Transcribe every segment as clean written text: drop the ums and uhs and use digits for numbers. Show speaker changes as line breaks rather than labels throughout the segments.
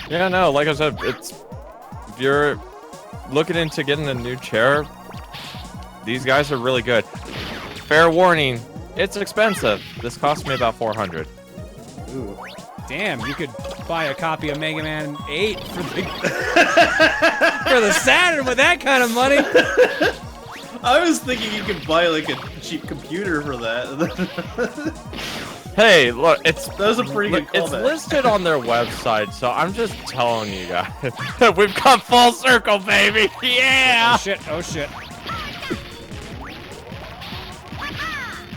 Yeah, no, like I said, if you're looking into getting a new chair, these guys are really good. Fair warning, it's expensive. This cost me about 400.
Ooh.
Damn, you could buy a copy of Mega Man 8 for the for the Saturn with that kind of money.
I was thinking you could buy like a cheap computer for that.
Hey, look,
That was a pretty good
it's
callback.
listed on their website, so I'm just telling you guys. We've come full circle, baby! Yeah!
Oh shit, oh shit.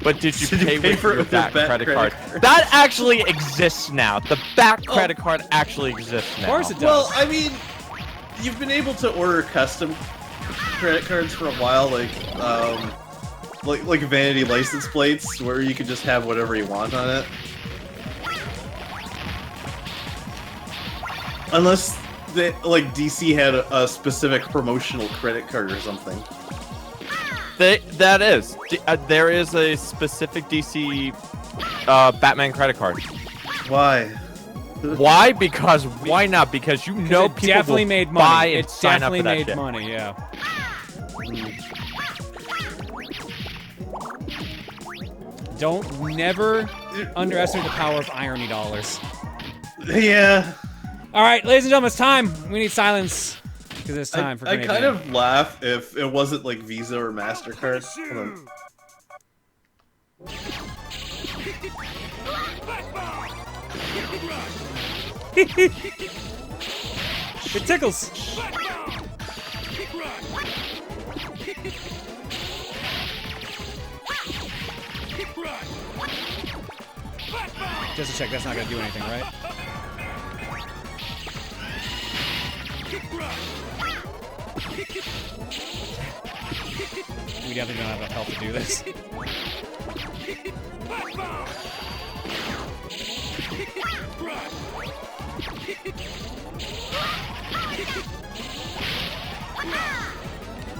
But did you
Did you
pay
pay
with
for
your
it with
back
your
credit
credit
card?
card?
That actually exists now. The back credit card actually exists now.
Of course it does.
Well, I mean, you've been able to order custom credit cards for a while, like vanity license plates, where you can just have whatever you want on it. Unless DC had a specific promotional credit card or something.
There is a specific DC Batman credit card.
Why?
Why? Because why not? Because you know
It
people
definitely
will
made
buy
money.
and
It
sign up
definitely
for that
made
shit.
money, yeah. Never underestimate the power of irony dollars.
Yeah.
All right, ladies and gentlemen, it's time. We need silence because it's time for
I
Grenade
kind
Man.
of laugh if it wasn't like Visa or MasterCard. Hold on.
It tickles. Just to check, that's not gonna do anything, right? We definitely don't have enough health to do this.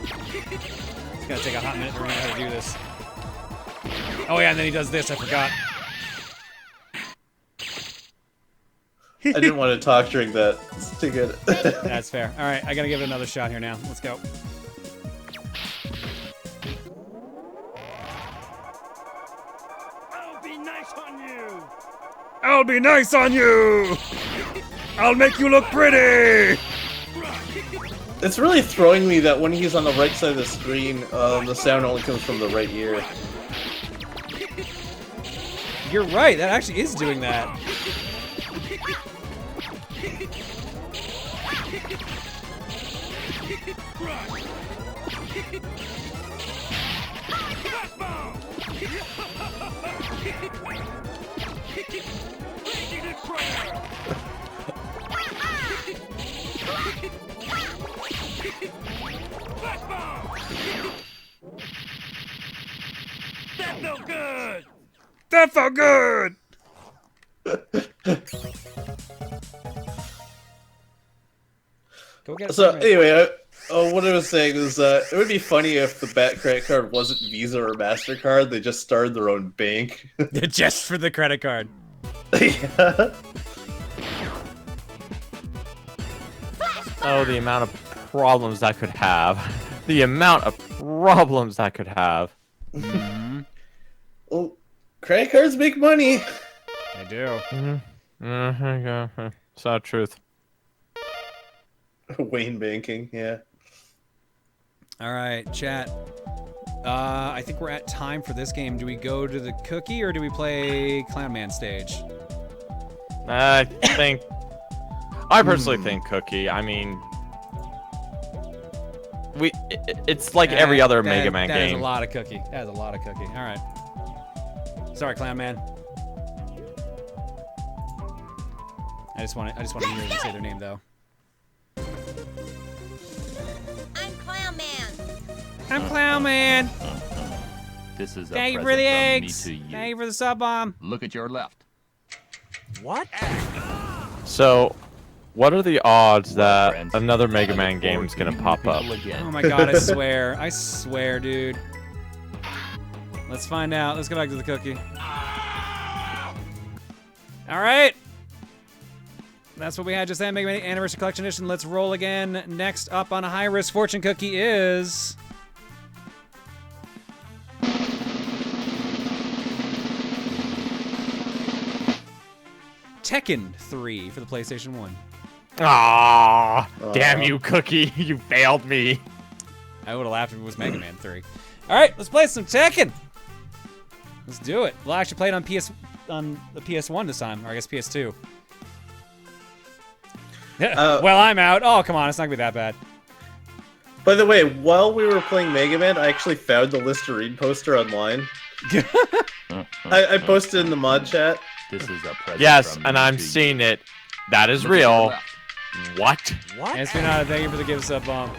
It's gonna take a hot minute to learn how to do this. Oh yeah, and then he does this, I forgot.
I didn't want to talk during that. It's too good.
That's fair. Alright, I gotta give it another shot here now. Let's go.
I'll be nice on you.
I'll be nice on you! I'll make you look pretty!
It's really throwing me that when he's on the right side of the screen, the sound only comes from the right ear.
You're right, that actually is doing that.
That felt good.
That felt good! Go get
So
it.
anyway, what I was saying is it would be funny if the Bat credit card wasn't Visa or MasterCard. They just started their own bank.
Just for the credit card.
Yeah.
Oh, the amount of problems that could have. The amount of problems that could have.
Well, credit cards make money.
I do.
Sad truth.
Wayne banking, yeah.
Alright, chat. I think we're at time for this game. Do we go to the cookie or do we play Clown Man stage?
I personally think Cookie. I mean, it's like every other Mega Man
That
game.
is a lot of cookie. That is a lot of cookie. Alright. Sorry, Clown Man. I just want to hear them say their name though.
I'm Clown Man.
I'm Clown Man.
This is a
Thank you
present
for the
from
eggs.
me to you.
Thank you for the sub bomb.
Look at your left.
What?
So, what are the odds that
Friends,
another Mega
I
Man
look
game
forward
is
to
gonna
meeting
pop
you
up?
people again.
Oh my god, I swear. I swear, dude. Let's find out. Let's go back to the cookie. Alright. That's what we had just then. Mega Man Anniversary Collection Edition. Let's roll again. Next up on a high-risk fortune cookie is... Tekken 3 for the PlayStation 1.
Ah, damn you, Cookie. You failed me.
I would have laughed if it was Mega Man 3. All right, let's play some Tekken. Let's do it. We'll actually play it on the PS1 this time, or I guess PS2. Well, I'm out. Oh, come on. It's not going to be that bad.
By the way, while we were playing Mega Man, I actually found the Listerine poster online. I posted in the mod chat.
This is a present.
Yes,
from
and
me
I'm
to you.
seeing it. That is
Look at your
real.
left.
What?
Espionado, thank you for the gift sub bomb.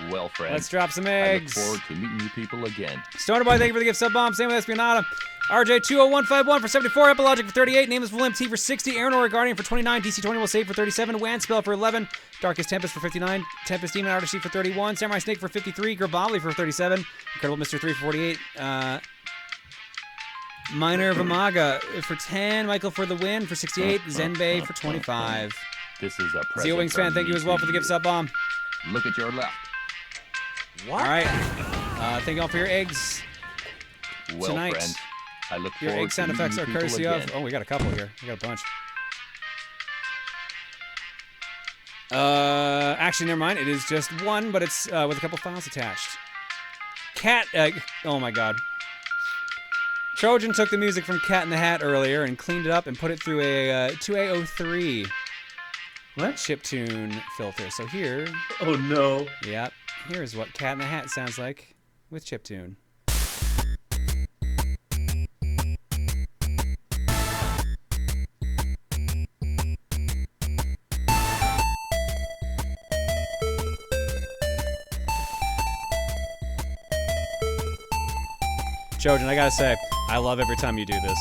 Well, friends.
Let's drop some
I look
eggs.
forward to meeting you people again.
Stoner Boy, thank you for the gift sub bomb. Same with Espionado. RJ20151 for 74. Epilogic for 38. Nameless Will MT for 60. Aaron Aura Guardian for 29. DC20 will save for 37. Wanspell for 11. Darkest Tempest for 59. Tempest Demon Artistry for 31. Samurai Snake for 53. Grabali for 37. Incredible Mr. 3 for 48. Minor Vamaga for 10. Michael for the win for 68. Zenbei for 25.
This is a present.
Zio Wings
from
fan, thank
me
you as well
to
for the gift sub bomb.
Look at your left.
All right. Thank you all for your eggs.
Well,
Tonight,
friends. I look
Your
forward
egg sound
to
effects
meeting
are
you
courtesy
people
of...
again.
Oh, we got a couple here. We got a bunch. Actually, never mind. It is just one, but it's with a couple files attached. Cat... oh, my God. Trojan took the music from Cat in the Hat earlier and cleaned it up and put it through a 2A03 chiptune filter. So here...
Oh no.
Yep. Here's what Cat in the Hat sounds like with chiptune. Trojan, I gotta say, I love every time you do this.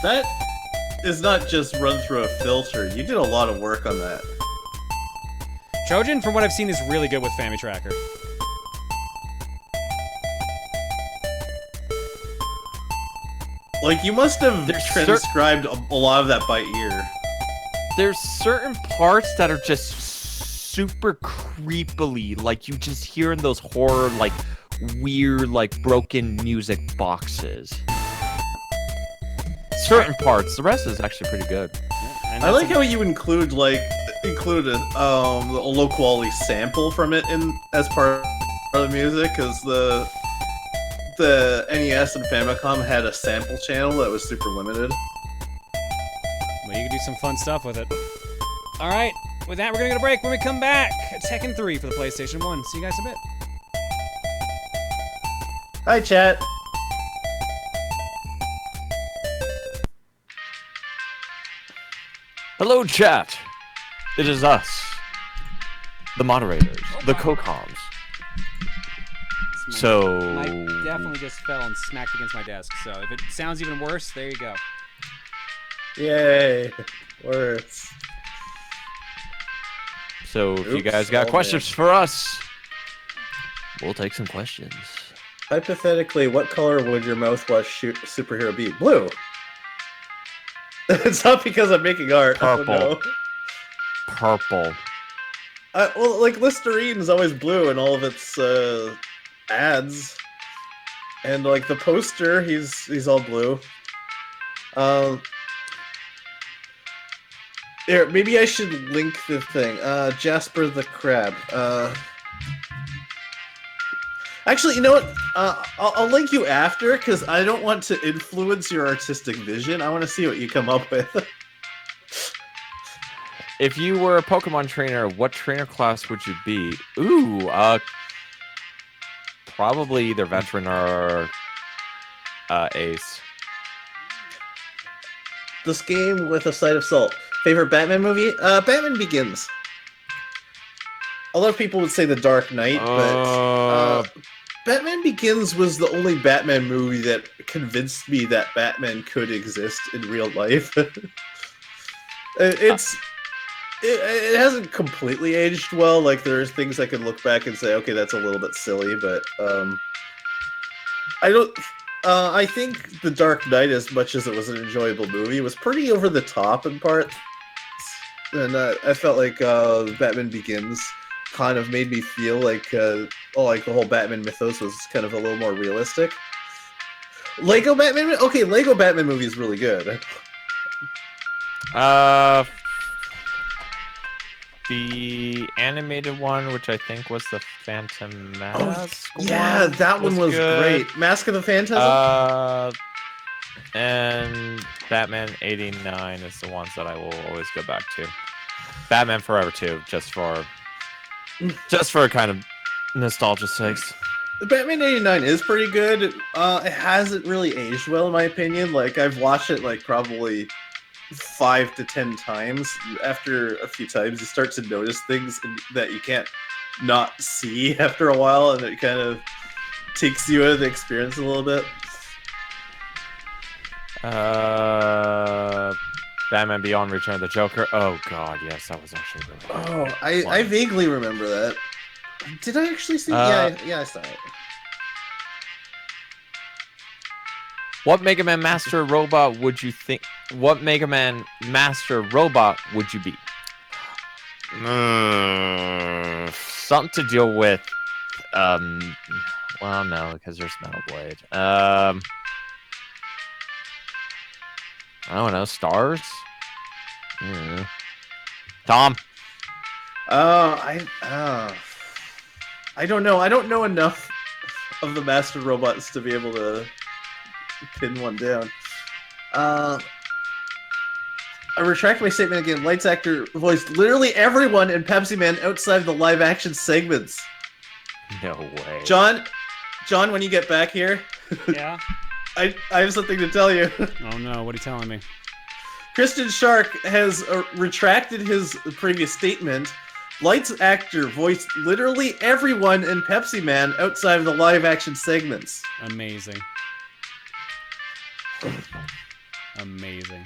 That is not just run through a filter. You did a lot of work on that.
Trojan, from what I've seen, is really good with Family Tracker.
Like, you must have
There's
transcribed a lot of that by ear.
There's certain parts that are just super creepily, like you just hear in those horror, like weird, like broken music boxes. Certain parts. The rest is actually pretty good.
And
I
that's
like how you include a low quality sample from it in as part of the music, because the NES and Famicom had a sample channel that was super limited.
Well, you can do some fun stuff with it. All right, with that, we're gonna get a break. When we come back, Tekken 3 for the PlayStation 1. See you guys in a bit.
Hi, chat.
Hello, chat. It is us, the moderators, the co-coms. So
Mike definitely just fell and smacked against my desk. So if it sounds even worse, there you go.
Yay. Worse.
So if you
Oops,
guys got
oh,
questions for us, we'll take some questions.
Hypothetically, what color would your mouthwash superhero be? Blue. It's not because I'm making art.
Purple.
Oh, no.
Purple.
Well, like Listerine is always blue in all of its ads, and like the poster, he's all blue. Here, maybe I should link the thing. Jasper the Crab. Actually, you know what? I'll link you after, because I don't want to influence your artistic vision. I want to see what you come up with.
If you were a Pokemon trainer, what trainer class would you be? Ooh, probably either veteran or ace.
This game with a side of salt. Favorite Batman movie? Batman Begins. A lot of people would say The Dark Knight, but Batman Begins was the only Batman movie that convinced me that Batman could exist in real life. It hasn't completely aged well. Like, there's things I can look back and say, okay, that's a little bit silly, but I think The Dark Knight, as much as it was an enjoyable movie, was pretty over the top in parts. And I felt like Batman Begins kind of made me feel like the whole Batman mythos was kind of a little more realistic. Lego Batman movie is really good.
The animated one, which I think was the Phantom Mask.
Yeah, that one was
good.
great. Mask of the Phantasm.
And Batman '89 is the ones that I will always go back to. Batman Forever 2, just for kind of nostalgia sakes.
Batman '89 is pretty good. It hasn't really aged well, in my opinion. Like, I've watched it like probably 5 to 10 times. After a few times, you start to notice things that you can't not see after a while, and it kind of takes you out of the experience a little bit.
Batman Beyond: Return of the Joker. Oh god, yes, that was actually really good.
I vaguely remember that. Did I actually see? Yeah, I saw it.
What Mega Man Master Robot would you think? What Mega Man Master Robot would you be? Something to deal with. Well, no, because there's Metal Blade. I don't know. Stars. Tom.
I don't know. I don't know enough of the Master Robots to be able to pin one down. I retract my statement again. Lights actor voiced literally everyone in Pepsi Man outside the live-action segments.
No way.
John, when you get back here,
Yeah?
I have something to tell you.
Oh no, what are you telling me?
Kristen Shark has retracted his previous statement. Lights actor voiced literally everyone in Pepsi Man outside of the live-action segments.
Amazing. Amazing.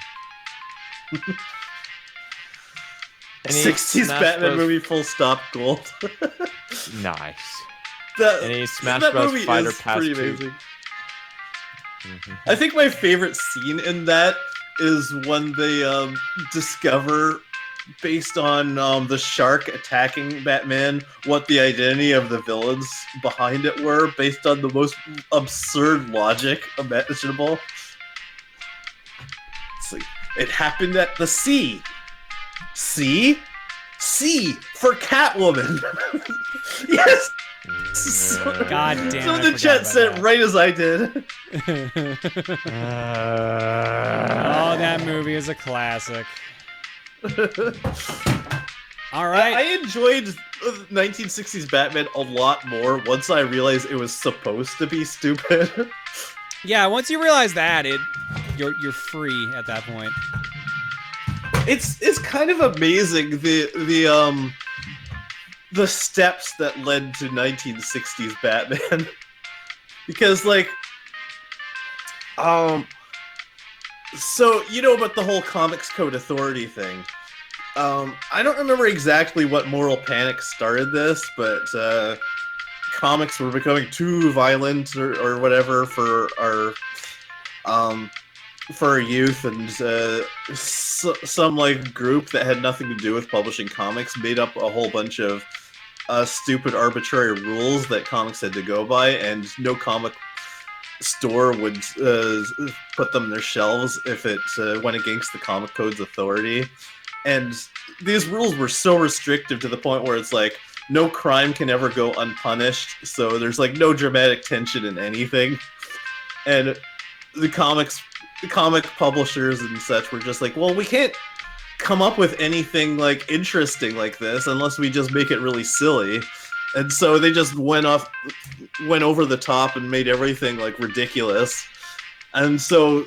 60s
Smash
Batman
Bros.
movie full stop gold.
Nice.
That
Smash
that
Bros.
movie
Fighter
is
Pass
pretty
2.
amazing. I think my favorite scene in that is when they discover, based on the shark attacking Batman, what the identity of the villains behind it were, based on the most absurd logic imaginable. It's like, it happened at the sea. Sea? Sea for Catwoman. Yes!
God damn it.
So
I
the
forgot
chat
about
said
that.
right as I did.
Oh, that movie is a classic. All right.
I enjoyed 1960s Batman a lot more once I realized it was supposed to be stupid.
Yeah, once you realize that, you're free at that point.
It's kind of amazing the steps that led to 1960s Batman. Because like so you know about the whole Comics Code Authority thing. I don't remember exactly what moral panic started this, but comics were becoming too violent or whatever for our youth, and some like group that had nothing to do with publishing comics made up a whole bunch of stupid arbitrary rules that comics had to go by, and no comic store would put them on their shelves if it went against the Comic Code's authority. And these rules were so restrictive to the point where it's like no crime can ever go unpunished, so there's like no dramatic tension in anything. And the comic publishers and such were just like, well, we can't come up with anything like interesting like this unless we just make it really silly. And so they just went over the top and made everything like ridiculous. And so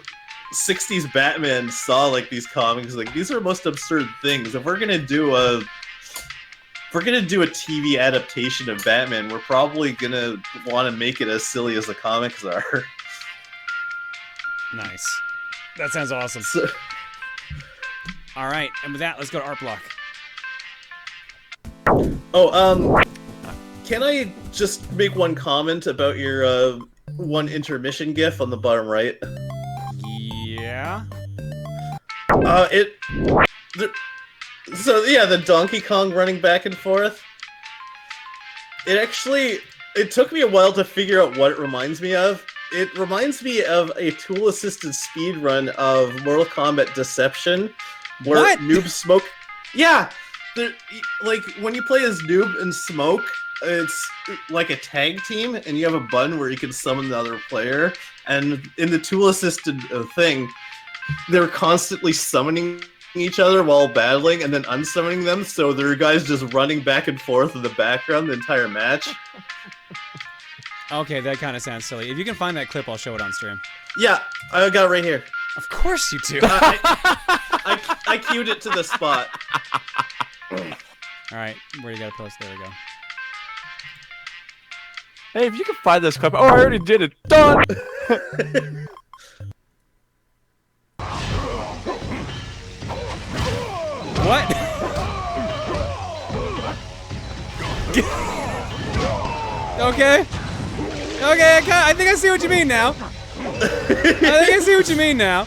60s Batman saw like these comics like, these are most absurd things. If we're gonna do a TV adaptation of Batman, we're probably gonna want to make it as silly as the comics are.
Nice. That sounds awesome.
So,
All right, and with that, let's go to Art Block.
can I just make one comment about your one intermission GIF on the bottom right?
Yeah.
So yeah, the Donkey Kong running back and forth. It took me a while to figure out what it reminds me of. It reminds me of a tool-assisted speedrun of Mortal Kombat Deception, where
What?
Noob Smoke. Yeah, like when you play as Noob and Smoke, it's like a tag team, and you have a button where you can summon the other player. And in the tool-assisted thing, they're constantly summoning each other while battling, and then unsummoning them. So there are guys just running back and forth in the background the entire match.
Okay, that kind of sounds silly. If you can find that clip, I'll show it on stream.
Yeah, I got it right here.
Of course you do.
I queued it to the spot.
All right, where you gotta post? There we go.
Hey, if you can find this clip. Oh, I already did it. Done!
What? Okay. Okay, I think I see what you mean now. I think I see what you mean now.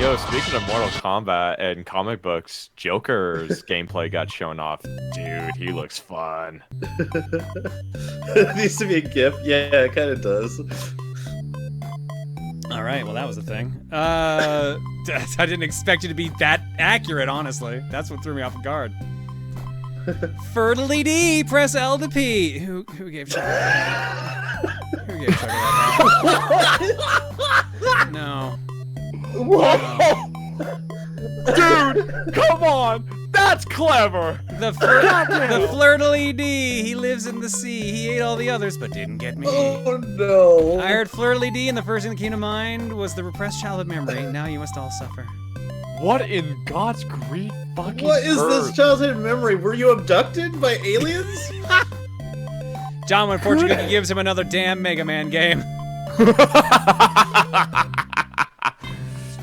Yo, speaking of Mortal Kombat and comic books, Joker's gameplay got shown off. Dude, he looks fun.
It needs to be a GIF. Yeah, it kind of does.
All right, well that was a thing. I didn't expect you to be that accurate, honestly. That's what threw me off guard. Fertility D, press L to P. Who gave chocolate? Who gave chocolate? No.
Whoa! Dude, come on! That's clever!
The Flirtily D, he lives in the sea. He ate all the others, but didn't get me.
Oh no!
I heard Flirtily D, and the first thing that came to mind was the repressed childhood memory. Now you must all suffer.
What in God's great fucking
What is
earth?
this childhood memory? Were you abducted by aliens?
John, when Fortune Cookie gives him another damn Mega Man game.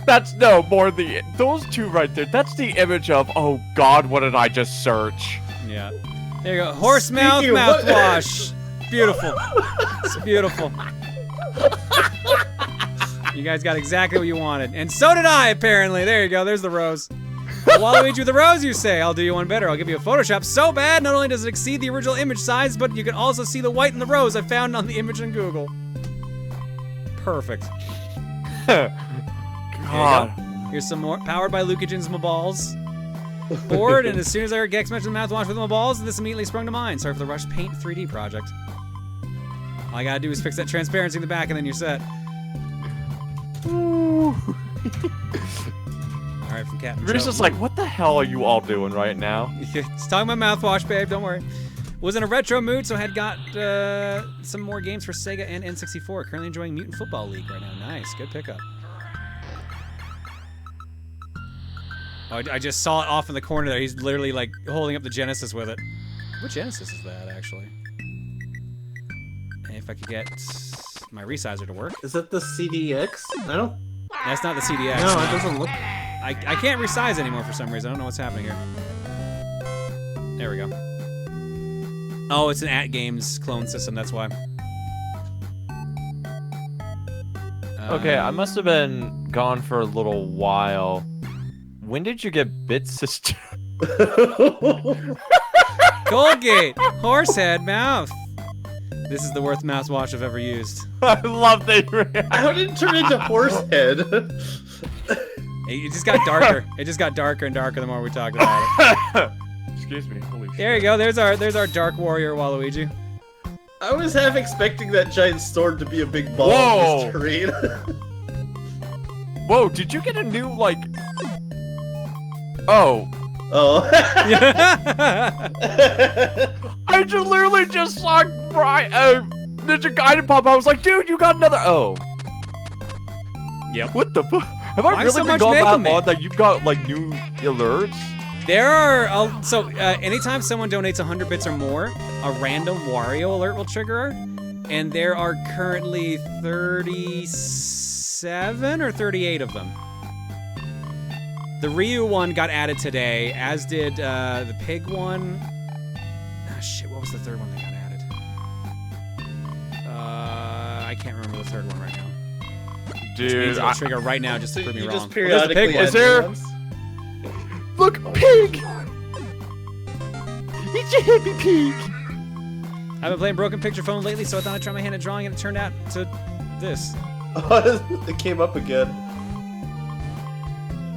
That's no more those two right there. That's the image of, oh God, what did I just search?
Yeah. There you go. Horse mouth
Speaking of what-
mouthwash. Beautiful. It's beautiful. You guys got exactly what you wanted. And so did I, apparently. There you go. There's the rose. Waluigi with the rose, you say. I'll do you one better. I'll give you a Photoshop so bad, not only does it exceed the original image size, but you can also see the white in the rose I found on the image in Google. Perfect.
God.
Here's some more. Powered by Lucajin's balls. Bored, and as soon as I heard Gex mention mouthwash with my balls, this immediately sprung to mind. Sorry for the Rush Paint 3D project. All I gotta do is fix that transparency in the back, and then you're set. All right, from Captain
You're
Joe.
just like, what the hell are you all doing right now?
It's talking about mouthwash, babe. Don't worry. Was in a retro mood, so had got some more games for Sega and N64. Currently enjoying Mutant Football League right now. Nice, good pickup. Oh, I just saw it off in the corner there. He's literally like holding up the Genesis with it. What Genesis is that, actually? And if I could get my resizer to work.
Is that the CDX? I don't.
That's not the CDX.
No, it doesn't look.
I can't resize anymore for some reason. I don't know what's happening here. There we go. Oh, it's an @Games clone system. That's why.
Okay, I must have been gone for a little while. When did you get Bit Sister?
Colgate, horsehead, mouth. This is the worst mouthwash I've ever used.
I love that.
How did it turn into Horsehead?
It just got darker. It just got darker and darker the more we talked about it.
Excuse me. Holy shit.
There you go. There's our Dark Warrior Waluigi.
I was half expecting that giant sword to be a big ball
Whoa.
on this terrain.
Whoa, did you get a new, like... Oh.
Oh.
I just literally just saw Ninja Gaiden pop. I was like, dude, you got another... Oh.
Yep.
What the fuck? Have I
Why
really
so
been
much
gone
Mega
that
Man?
long that you've got, like, new alerts?
There are, anytime someone donates 100 bits or more, a random Wario alert will trigger, and there are currently 37 or 38 of them. The Ryu one got added today, as did the Pig one. Ah, shit, what was the third one that got added? I can't remember the third one right now.
Dude,
I'll trigger right now just to prove me
You
wrong.
just periodically
Is
add
there-
new ones?
look, pig! It's a happy pig!
I've been playing Broken Picture Phone lately, so I thought I'd try my hand at drawing, and it turned out to this.
It came up again.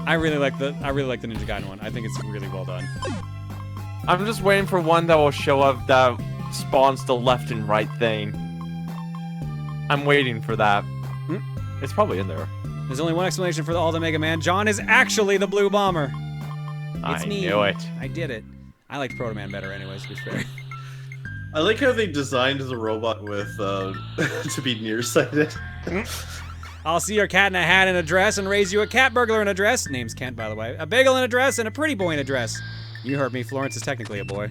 I really like the Ninja Gaiden one. I think it's really well done.
I'm just waiting for one that will show up that spawns the left and right thing. I'm waiting for that. It's probably in there.
There's only one explanation for all the Mega Man. John is actually the Blue Bomber. It's
I
me.
knew it.
I did it. I liked Proto Man better, anyways. To be fair.
I like how they designed the robot with to be nearsighted.
I'll see your cat in a hat and a dress and raise you a cat burglar in a dress. Name's Kent, by the way. A bagel in a dress and a pretty boy in a dress. You heard me. Florence is technically a boy.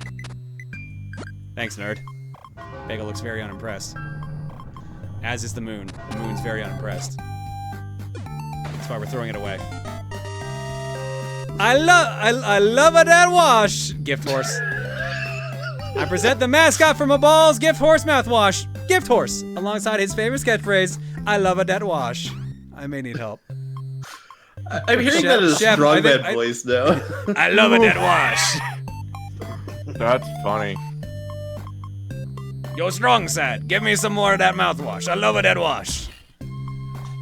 Thanks, nerd. Bagel looks very unimpressed. As is the moon. The moon's very unimpressed. That's why we're throwing it away. I love a dead wash. Gift horse. I present the mascot from a ball's Gift Horse mouthwash. Gift Horse, alongside his famous catchphrase, I love a dead wash. I may need help.
I'm hearing that as a
Chef,
strong
I think-
man voice now.
I love a dead wash.
That's funny.
Yo, strong side, give me some more of that mouthwash. I love a dead wash.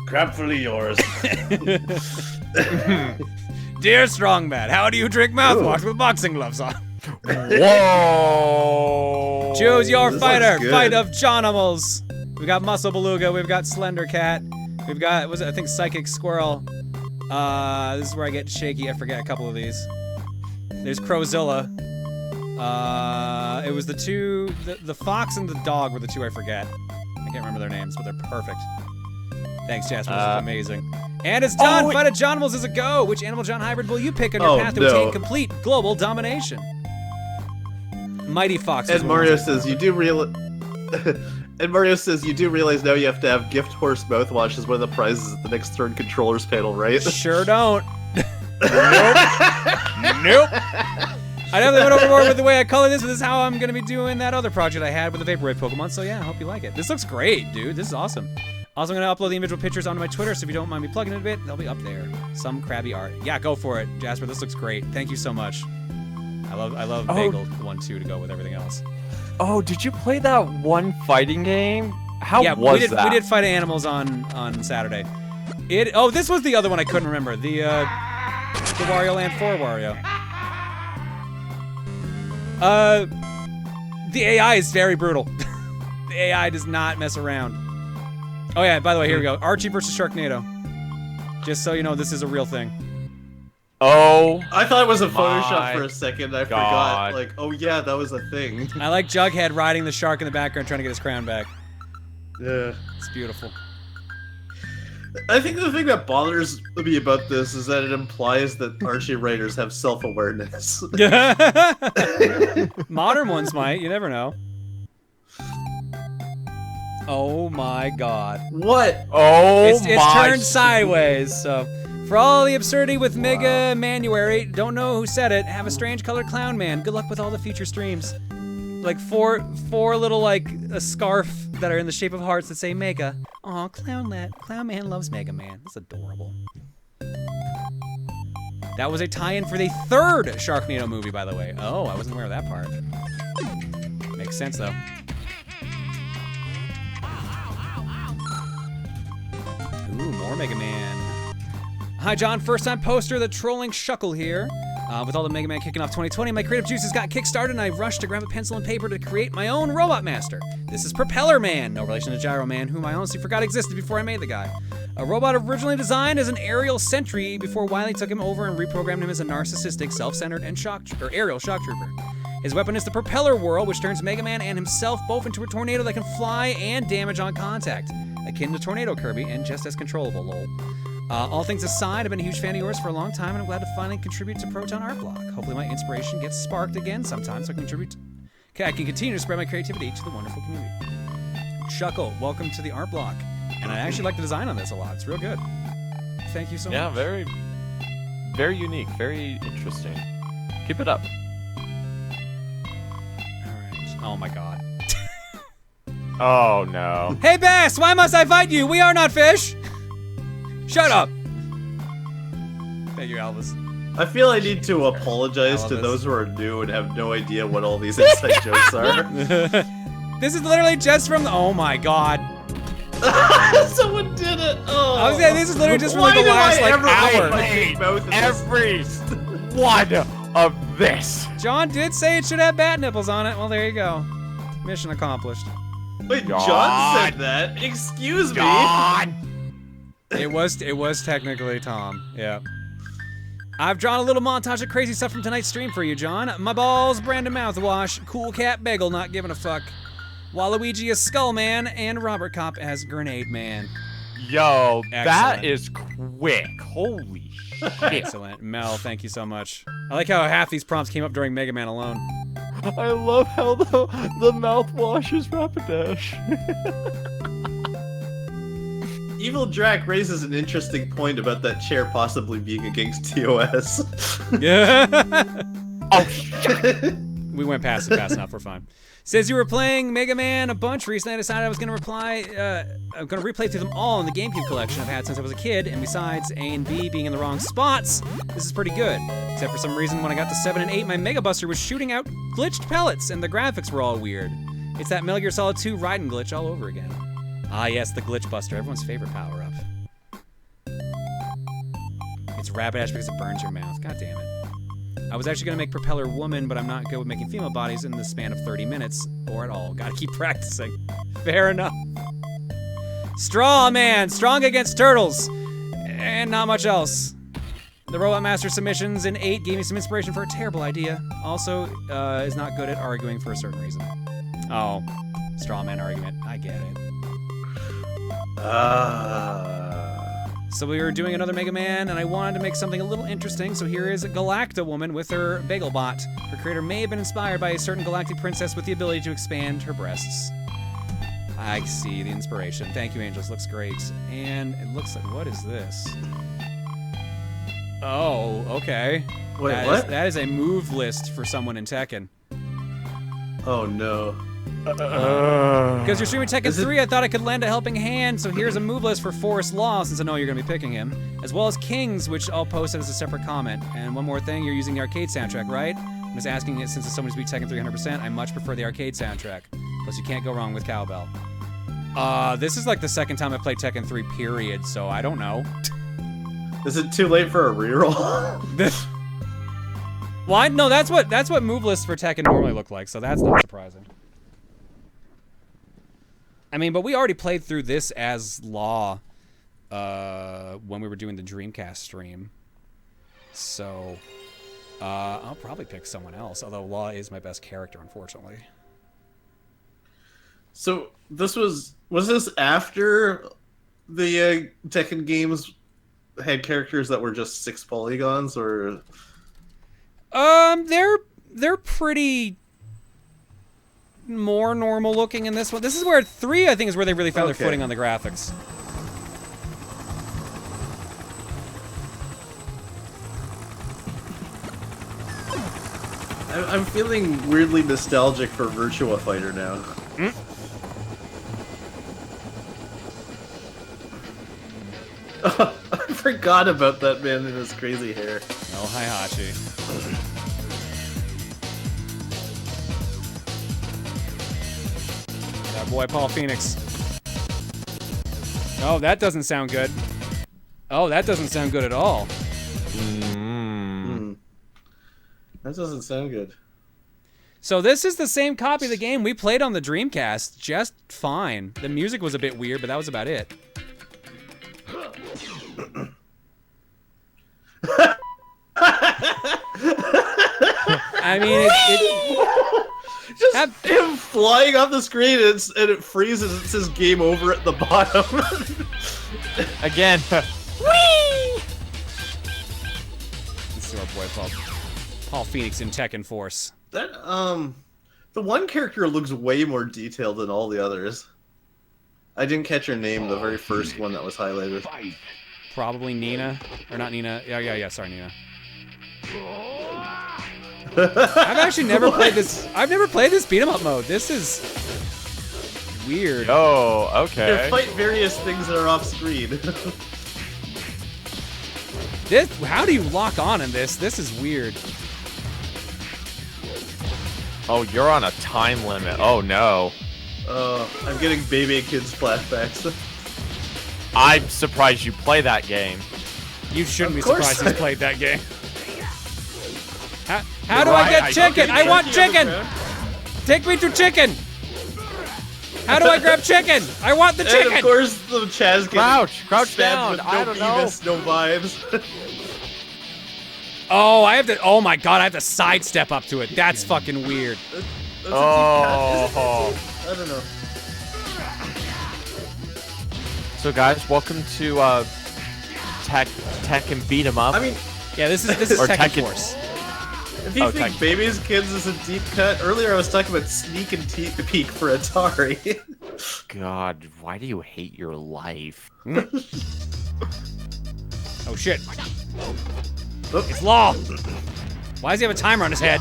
Crapfully yours.
Dear strong man, how do you drink mouthwash with boxing gloves on?
Whoa!
Choose your
This
fighter.
looks good.
Fight of Johnimals. We've got Muscle Beluga. We've got Slender Cat. We've got, I think, Psychic Squirrel. This is where I get shaky. I forget a couple of these. There's Crowzilla. It was the two, the fox and the dog were the two I forget. I can't remember their names, but they're perfect. Thanks, Jasper. This is amazing. And it's done.
Oh,
Fight of Johnimals is a go. Which Animal John hybrid will you pick on your
Oh,
path to
no.
attain complete global domination? Mighty Fox.
And Mario says you do realize. And Mario says you do realize now you have to have Gift Horse mouthwash as one of the prizes at the next Turn Controllers panel, right?
Sure don't. Nope. I definitely went overboard with the way I color this, but this is how I'm gonna be doing that other project I had with the Vaporwave Pokemon. So yeah, I hope you like it. This looks great, dude. This is awesome. Also, I'm gonna upload the individual pictures onto my Twitter, so if you don't mind me plugging it a bit, they'll be up there. Some crabby art. Yeah, go for it, Jasper. This looks great. Thank you so much. I love Bagel 1-2 to go with everything else.
Oh, did you play that one fighting game? How
Yeah,
was that?
we did fight animals on Saturday. This was the other one I couldn't remember. The Wario Land 4 Wario. The AI is very brutal. The AI does not mess around. Oh yeah, by the way, here we go. Archie versus Sharknado. Just so you know, this is a real thing.
Oh,
I thought it was a
My
Photoshop for a second. I
God.
forgot. Like, oh yeah, that was a thing.
I like Jughead riding the shark in the background trying to get his crown back.
Yeah.
It's beautiful.
I think the thing that bothers me about this is that it implies that Archie writers have self-awareness.
Modern ones might, you never know. Oh my god.
What?
oh
It's
my!
turned sideways, so for all the absurdity with Mega Manuary, don't know who said it, have a strange colored clown man. Good luck with all the future streams. Like four little like a scarf that are in the shape of hearts that say Mega. Aw, Clown Man loves Mega Man. That's adorable. That was a tie-in for the third Sharknado movie, by the way. Oh, I wasn't aware of that part. Makes sense though. Ooh, more Mega Man. Hi, John. First-time poster, the trolling Shuckle here. With all the Mega Man kicking off 2020, my creative juices got kick-started, and I rushed to grab a pencil and paper to create my own Robot Master. This is Propeller Man, no relation to Gyro Man, whom I honestly forgot existed before I made the guy. A robot originally designed as an aerial sentry before Wily took him over and reprogrammed him as a narcissistic, self-centered, and aerial shock trooper. His weapon is the Propeller Whirl, which turns Mega Man and himself both into a tornado that can fly and damage on contact. Akin to Tornado Kirby, and just as controllable, lol. All things aside, I've been a huge fan of yours for a long time, and I'm glad to finally contribute to Proton Art Block. Hopefully my inspiration gets sparked again sometime, so I can continue to spread my creativity to the wonderful community. Shuckle, welcome to the Art Block. And I actually like the design on this a lot. It's real good. Thank you so
Yeah,
much.
very, very unique, very interesting. Keep it up.
Alright. Oh my god.
Oh no.
Hey Bass, why must I fight you? We are not fish! Shut up! Thank you, Elvis.
I feel I need to apologize to
Elvis.
those who are new and have no idea what all these inside jokes are.
This is literally just from the— oh my god.
Someone did it! Oh.
I was saying, this is literally just from
Why
like the
do
last
I
like
ever
hour.
open my big mouth in this?
Every one of this.
John did say it should have bat nipples on it. Well, there you go. Mission accomplished.
Wait, John
God.
said that? Excuse me?
God.
It was technically Tom. Yeah. I've drawn a little montage of crazy stuff from tonight's stream for you, John. My balls, Brandon mouthwash, Cool Cat Bagel not giving a fuck, Waluigi as Skull Man, and Robert Kopp as Grenade Man.
Yo, that
Excellent.
is quick. Holy shit.
Excellent. Mel, thank you so much. I like how half these prompts came up during Mega Man alone.
I love how the mouthwash is Rapidash.
Evil Drac raises an interesting point about that chair possibly being against TOS.
Yeah.
Oh shit.
We went past it fast enough. We're fine. Says you were playing Mega Man a bunch recently. I decided I was gonna replay through them all in the GameCube collection I've had since I was a kid. And besides A and B being in the wrong spots, this is pretty good. Except for some reason, when I got to 7 and 8, my Mega Buster was shooting out glitched pellets, and the graphics were all weird. It's that Metal Gear Solid 2 Raiden glitch all over again. Ah, yes, the glitch buster, everyone's favorite power-up. It's Rapidash because it burns your mouth. God damn it. I was actually gonna make Propeller Woman, but I'm not good with making female bodies in the span of 30 minutes, or at all. Gotta keep practicing. Fair enough. Straw Man, strong against turtles, and not much else. The Robot Master submissions in 8 gave me some inspiration for a terrible idea. Also, is not good at arguing for a certain reason. Oh, straw man argument. I get it. So we were doing another Mega Man, and I wanted to make something a little interesting, so here is Galacta Woman with her bagel bot. Her creator may have been inspired by a certain galactic princess with the ability to expand her breasts. I see the inspiration. Thank you, Angels. Looks great. And it looks like, what is this? Oh, okay.
Wait,
What? That is a move list for someone in Tekken.
Oh no.
Because you're streaming Tekken 3, I thought I could lend a helping hand, so here's a move list for Forrest Law, since I know you're going to be picking him, as well as Kings, which I'll post as a separate comment. And one more thing, you're using the arcade soundtrack, right? I'm just asking it since it's someone who's beat Tekken 300%, I much prefer the arcade soundtrack. Plus, you can't go wrong with Cowbell. This is like the second time I played Tekken 3, period, so I don't know.
Is it too late for a reroll?
Well, no, that's what move lists for Tekken normally look like, so that's not surprising. I mean, but we already played through this as Law when we were doing the Dreamcast stream. So, I'll probably pick someone else, although Law is my best character, unfortunately.
So, was this after the Tekken games had characters that were just 6 polygons, or?
They're pretty more normal looking in this one. This is where 3, I think, is where they really found their footing on the graphics.
I'm feeling weirdly nostalgic for Virtua Fighter now. I forgot about that man in his crazy hair.
Oh, hi, Hachi. That boy, Paul Phoenix. Oh, that doesn't sound good. Oh, that doesn't sound good at all.
That doesn't sound good.
So this is the same copy of the game we played on the Dreamcast, just fine. The music was a bit weird, but that was about it. I mean,
just him flying off the screen and it freezes. It says "Game Over" at the bottom.
Again.
Whee! Let's see our boy Paul Phoenix in Tekken Force.
That the one character looks way more detailed than all the others. I didn't catch her name, the very first one that was highlighted.
Probably Nina, or not Nina. Yeah. Sorry, Nina. I've actually never played this. I've never played this beat 'em up mode. This is weird.
Oh,
You
okay.
fight various things that are off screen.
How do you lock on in this? This is weird.
Oh, you're on a time limit. Oh no.
I'm getting baby kids flashbacks.
I'm surprised you play that game.
You shouldn't be
Of course
surprised he's
I-
played that game. How do I get chicken? I want chicken! Take me to chicken! How do I grab chicken? I want the
And
chicken!
of course, the Chaz getting
Crouch
stabbed
down.
with
I
no
don't know.
Beavis, no vibes.
Oh, I have to. Oh my god, I have to sidestep up to it. That's fucking weird.
That's
Oh.
I don't know.
So guys, welcome to Tekken beat 'em up.
I mean,
Yeah, this is
Or
Tekken
Tekken.
Force.
if you
Oh,
think
Tekken.
Baby's Kids is a deep cut, earlier I was talking about Sneak and Peek for Atari.
God, why do you hate your life?
Oh shit.
Oop.
It's Law. Why does he have a timer on his head?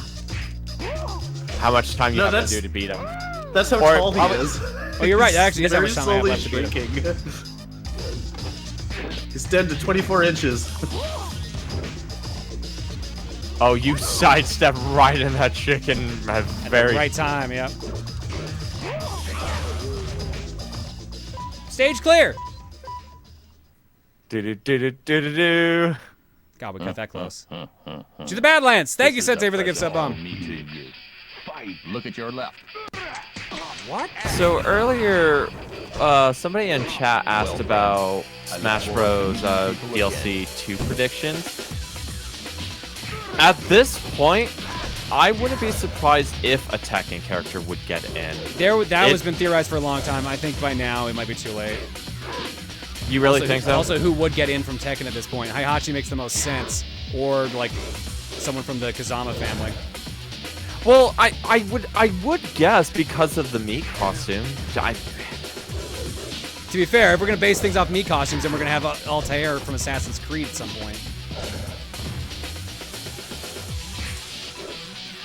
How much time you
No,
have to
that's-
do to beat him?
That's how
Or
tall he
probably-
is.
Oh, you're right. That actually is how
Very
much time I have
slowly
left to beat him.
shrinking. He's dead to 24 inches.
Oh, you sidestep right in that chicken at very
Right time, yep. Stage clear.
do.
God, we got that close. To the Badlands. Thank you,
This is
Sensei,
a
for the gift
pleasure
sub bomb.
meeting you. Fight. Look at your left.
What?
So earlier, somebody in chat asked about Smash Bros. DLC 2 predictions. At this point, I wouldn't be surprised if a Tekken character would get in.
That has been theorized for a long time. I think by now it might be too late.
You really
Also,
think so?
Also, who would get in from Tekken at this point? Heihachi makes the most sense, or like someone from the Kazama family.
Well, I would guess because of the meat costume.
To be fair, if we're gonna base things off Mii costumes, then we're gonna have Altair from Assassin's Creed at some point.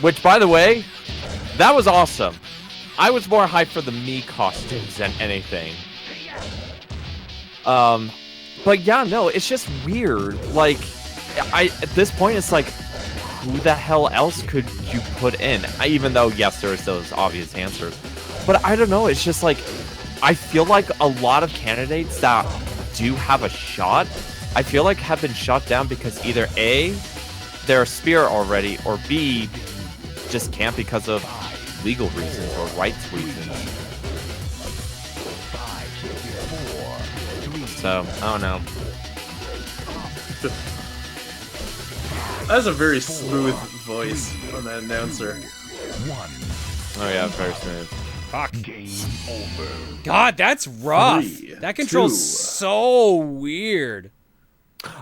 Which, by the way, that was awesome. I was more hyped for the Mii costumes than anything. But yeah, no, it's just weird. Like, at this point, it's like, who the hell else could you put in? Even though, yes, there's those obvious answers. But I don't know, it's just like, I feel like a lot of candidates that do have a shot, I feel like have been shot down because either A, they're a spear already, or B, just can't because of legal reasons or rights reasons. So, I don't know.
That's a very smooth voice on that announcer.
Oh yeah, very smooth.
Fuck. God, that's rough.
3,
That control's
2.
so weird.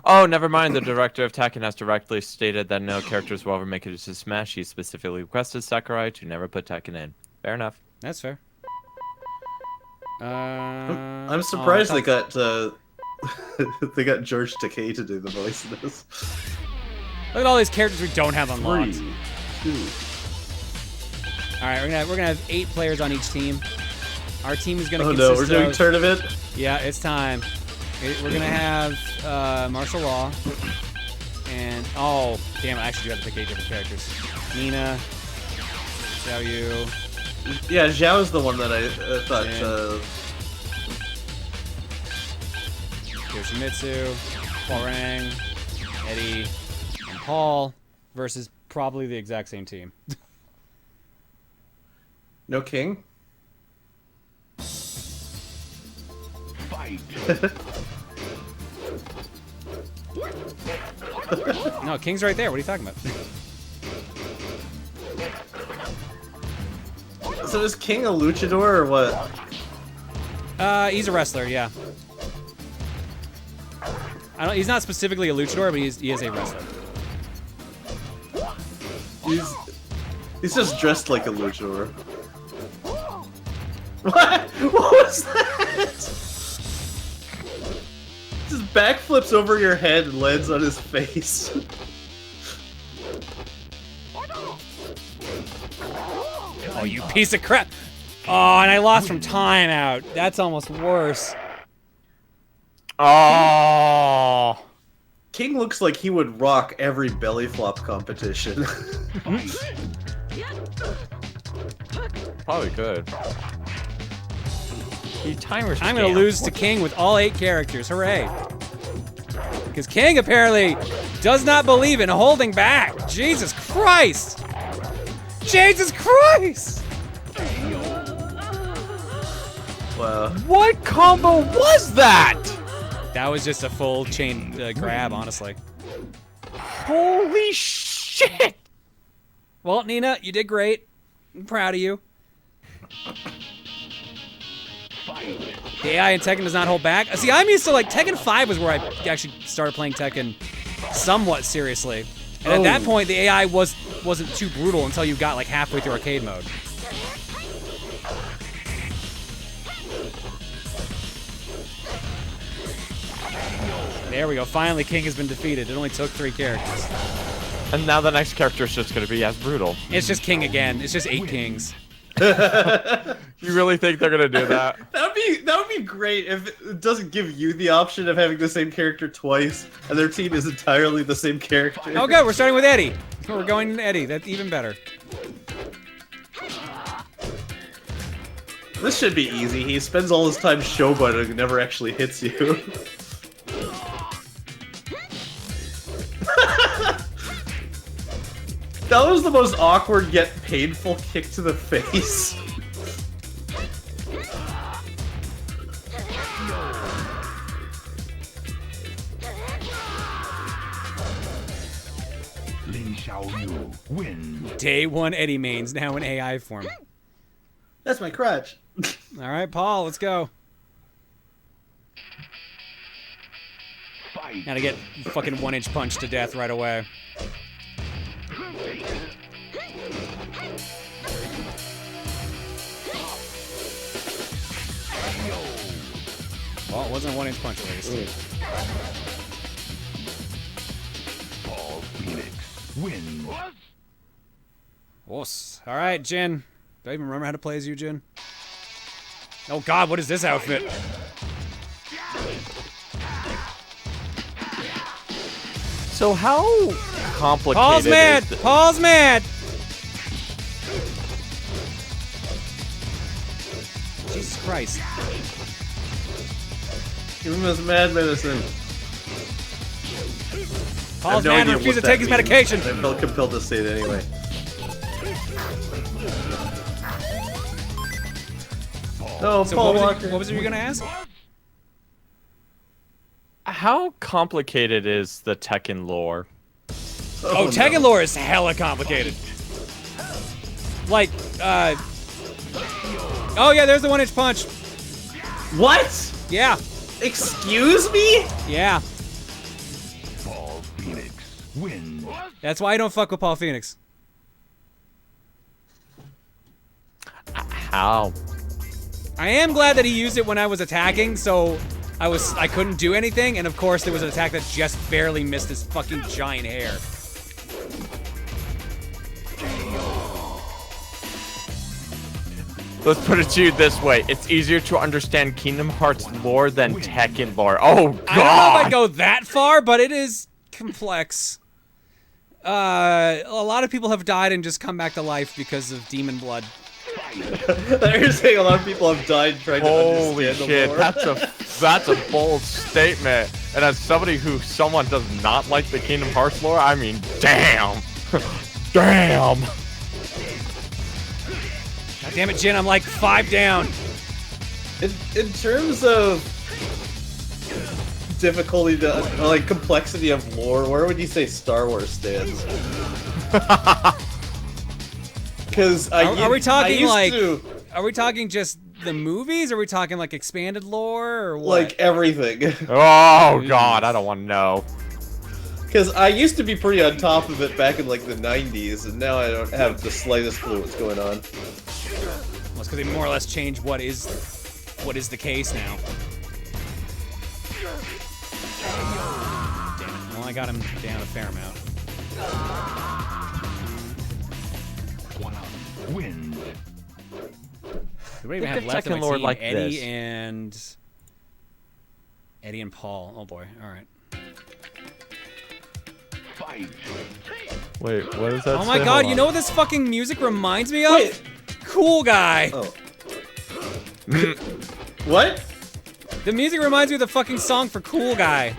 Oh, never mind. The director of Tekken has directly stated that no characters will ever make it to Smash. He specifically requested Sakurai to never put Tekken in. Fair enough.
That's fair.
I'm surprised they got they got George Takei to do the voice of this.
Look at all these characters we don't have unlocked.
3, 2.
All right, we're gonna have 8 players on each team. Our team is gonna
Oh
consist
no, we're doing
of,
tournament.
Yeah, it's time. We're gonna have martial law, and oh damn, I actually do have to pick 8 different characters. Nina, Xiao Yu.
Yeah, Zhao's the one that I thought.
Yeah. Yoshimitsu, Hwoarang, Eddie, and Paul versus probably the exact same team.
No king.
Fight.
No, King's right there. What are you talking about?
So is King a luchador or what?
He's a wrestler, yeah. He's not specifically a luchador, but he is a wrestler.
He's just dressed like a luchador. What? What was that? Just backflips over your head and lands on his face.
Oh, you piece of crap. Oh, and I lost from timeout. That's almost worse.
Oh.
King looks like he would rock every belly flop competition.
Probably could. He timers.
I'm gonna lose to King with all 8 characters. Hooray. Because King apparently does not believe in holding back. Jesus Christ! Jesus Christ!
Wow.
What combo was that?
That was just a full chain grab, honestly.
Holy shit!
Well, Nina, you did great. I'm proud of you. The AI in Tekken does not hold back. See, I'm used to, like, Tekken 5 was where I actually started playing Tekken somewhat seriously. And at that point, the AI wasn't too brutal until you got, like, halfway through arcade mode. There we go. Finally, King has been defeated. It only took 3 characters.
And now the next character is just going to be as brutal.
It's just King again. It's just 8 Kings.
You really think they're going to do that?
That would be great if it doesn't give you the option of having the same character twice, and their team is entirely the same character.
Oh, good. We're starting with Eddie. We're going to Eddie. That's even better.
This should be easy. He spends all his time showboating and never actually hits you. That was the most awkward yet painful kick to the face.
Lin Xiaoyu wins.
Day 1 Eddie mains now in AI form.
That's my crutch.
All right, Paul, let's go.
Fight.
Gotta get fucking 1-inch punch to death right away. Well, it wasn't a 1-inch punch at least.
Paul Phoenix wins.
Woos. All right, Jin. Do I even remember how to play as you, Jin? Oh God, what is this outfit?
So how complicated
Paul's mad!
is
Paul's mad! Jesus Christ.
Give him his mad medicine.
Paul's
I have no
mad and
idea
refuses
what
to take
that
his
means.
medication.
I felt compelled to say it anyway. No,
So
Paul
what
Walker.
was it you were gonna ask?
How complicated is the Tekken lore?
Oh, Tekken lore is hella complicated. Like, oh yeah, there's the 1-inch punch.
What?
Yeah,
Excuse me?
yeah.
Paul Phoenix wins.
That's why I don't fuck with Paul Phoenix.
How?
I am glad that he used it when I was attacking, so I couldn't do anything, and of course there was an attack that just barely missed his fucking giant hair.
Let's put it to you this way. It's easier to understand Kingdom Hearts lore than Tekken lore. Oh, God!
I don't know if I'd go that far, but it is complex. A lot of people have died and just come back to life because of demon blood.
You're saying a lot of people have died trying to
Holy
understand
shit,
the lore.
that's a bold statement. And as somebody who someone does not like the Kingdom Hearts lore, I mean, damn. Damn.
God damn it, Jin, I'm like 5 down.
In terms of difficulty to, like, complexity of lore, where would you say Star Wars stands? Because
Are we talking like?
to,
Are we talking just the movies? Are we talking like expanded lore or what?
like, everything.
Oh, God, I don't want to know.
Because I used to be pretty on top of it back in, like, the 90s, and now I don't have the slightest clue what's going on.
Well, it's because they more or less changed what is the case now. Damn it. Well, I got him down a fair amount.
Wins.
Who do we even
Think
have
of
left on
Tekken
my
lore
team?
like
Eddie
this.
and Paul. Oh boy. All right.
Fight.
Wait, what is that?
Oh my
say?
god,
Hold
you
on.
know what this fucking music reminds me of?
Wait.
Cool Guy.
Oh. What?
The music reminds me of the fucking song for Cool Guy.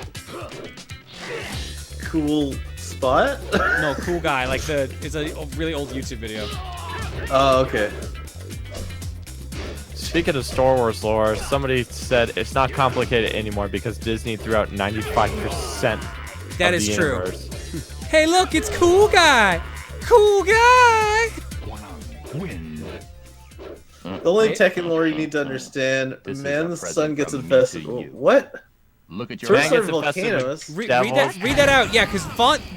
Cool spot?
No, Cool Guy. Like it's a really old YouTube video.
Oh, okay.
Speaking of Star Wars lore, somebody said it's not complicated anymore because Disney threw out 95%
That
of
is
the
true.
universe.
Hey, look, it's Cool Guy. Cool Guy.
Win.
The only Tekken lore you need to understand,
This is a
man's
present
son gets
from me
infested.
to you.
What?
Look at your
First
gets
are
infested with-
volcanoes.
Read
Devils.
that out. Yeah, because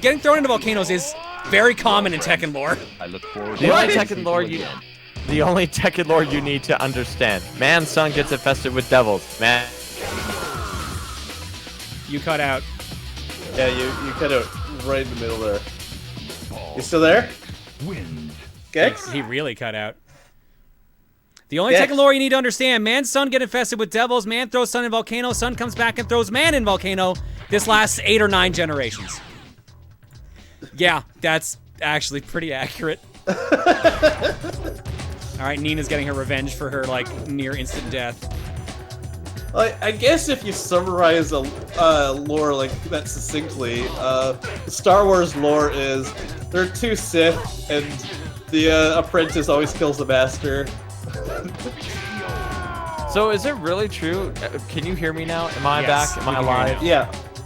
getting thrown into volcanoes is very common in Tekken lore.
I look forward
The
to
only
seeing
Tekken
people
lore
again.
the only Tekken lore you need to understand. Man's son gets infested with devils. Man.
You cut out.
Yeah, you cut out right in the middle there. You still there?
Wins.
Gex?
He really cut out. The only
Gex.
Tekken lore you need to understand: man's son get infested with devils. Man throws son in volcano. Son comes back and throws man in volcano. This lasts 8 or 9 generations. Yeah, that's actually pretty accurate. All right, Nina's getting her revenge for her like near instant death.
I guess if you summarize a lore like that succinctly, Star Wars lore is there are 2 Sith and the apprentice always kills the master.
So is it really true? Can you hear me now? Am I
Yes,
back? Am
we
I
can hear you
alive?
now.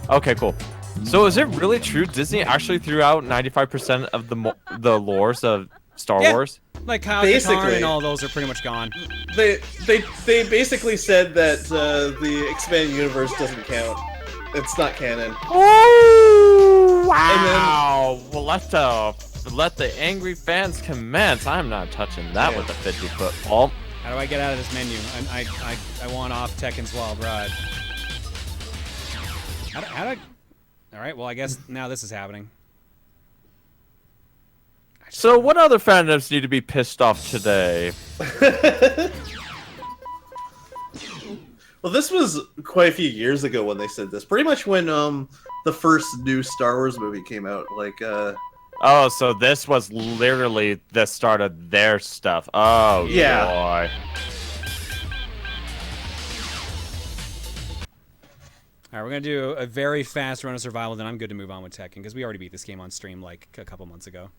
Yeah.
Okay, cool. So is it really true? Disney actually threw out 95% of the lores of Star
Yeah.
Wars?
Like Kyle
Basically.
Katarn and all those are pretty much gone.
They basically said that the expanded universe doesn't count. It's not canon.
Oh wow!
And
Well, let the angry fans commence. I'm not touching that with a 50-foot pole.
How do I get out of this menu? I want off Tekken's Wild Ride. How do I... All right, well, I guess now this is happening.
So what other fandoms need to be pissed off today?
Well, this was quite a few years ago when they said this. Pretty much when the first new Star Wars movie came out. Like
Oh, so this was literally the start of their stuff. Oh,
Yeah.
boy.
All right, we're going to do a very fast run of survival, then I'm good to move on with Tekken, because we already beat this game on stream like a couple months ago.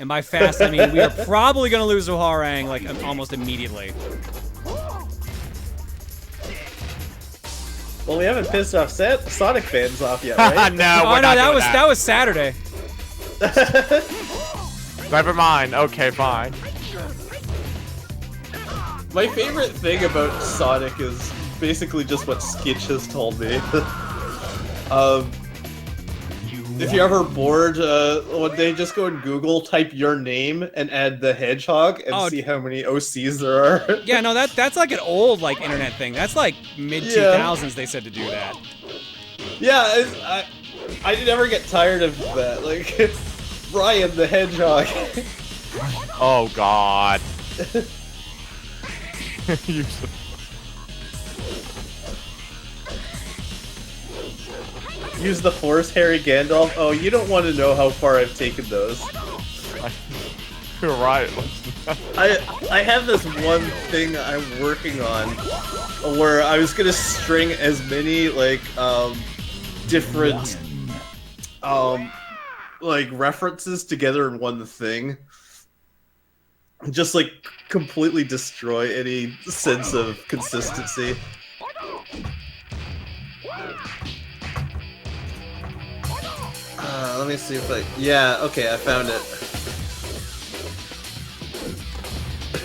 And by fast, I mean we are probably going to lose to Harang like almost immediately.
well, we haven't pissed off Sonic fans off yet, right?
No,
Oh
we're
no,
not doing
that was Saturday.
Never mind. Okay, fine.
My favorite thing about Sonic is basically just what Skitch has told me. If you're ever bored one day, just go and Google, type your name, and add the hedgehog, and see how many OCs there are.
Yeah, no, that's like an old like internet thing. That's like mid 2000s they said to do that.
Yeah, I never get tired of that. Like, Brian the hedgehog.
Oh, God. You-
Use the Force, Harry Gandalf. Oh, you don't want to know how far I've taken those.
You're right.
I have this one thing I'm working on where I was gonna string as many like different like references together in one thing. Just like completely destroy any sense of consistency. Let me see if I... Yeah, okay, I found it.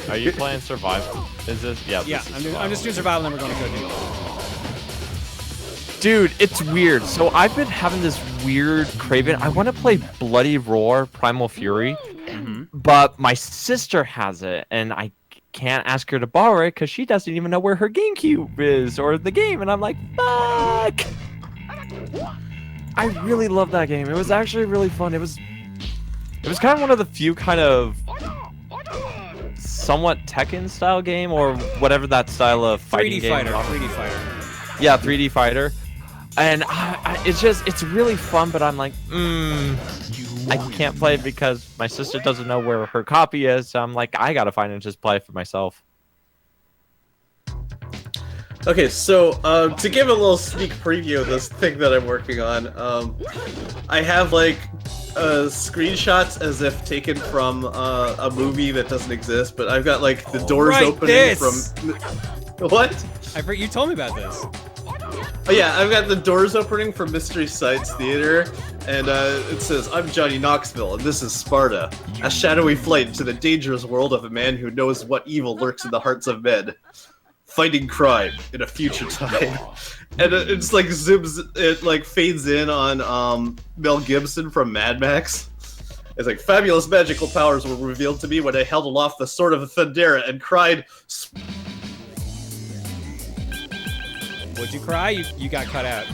Are you playing survival? Is this? Yeah.
Yeah,
this is
I'm
survival.
just doing survival, then we're going to cooking.
Dude, it's weird. So I've been having this weird craving. I want to play Bloody Roar Primal Fury, but my sister has it, and I can't ask her to borrow it because she doesn't even know where her GameCube is or the game, and I'm like, fuck. I really love that game. It was actually really fun. It was kind of one of the few kind of somewhat Tekken style game or whatever that style of fighting
3D
game.
fighter. 3D fighter.
Yeah, 3D fighter. And it's really fun, but I'm like, I can't play it because my sister doesn't know where her copy is. So I'm like, I gotta find it and just play it for myself.
Okay, so to give a little sneak preview of this thing that I'm working on, I have like screenshots as if taken from a movie that doesn't exist, but I've got like the doors
Right,
opening from what?
You told me about this.
Oh yeah, I've got the doors opening from Mystery Sights Theater, and it says, "I'm Johnny Knoxville, and this is Sparta, a shadowy flight into the dangerous world of a man who knows what evil lurks in the hearts of men. Fighting crime in a future time." And it's like it like fades in on Mel Gibson from Mad Max. It's like, "Fabulous magical powers were revealed to me when I held aloft the sword of Thundera and cried."
Would you cry? You got cut out.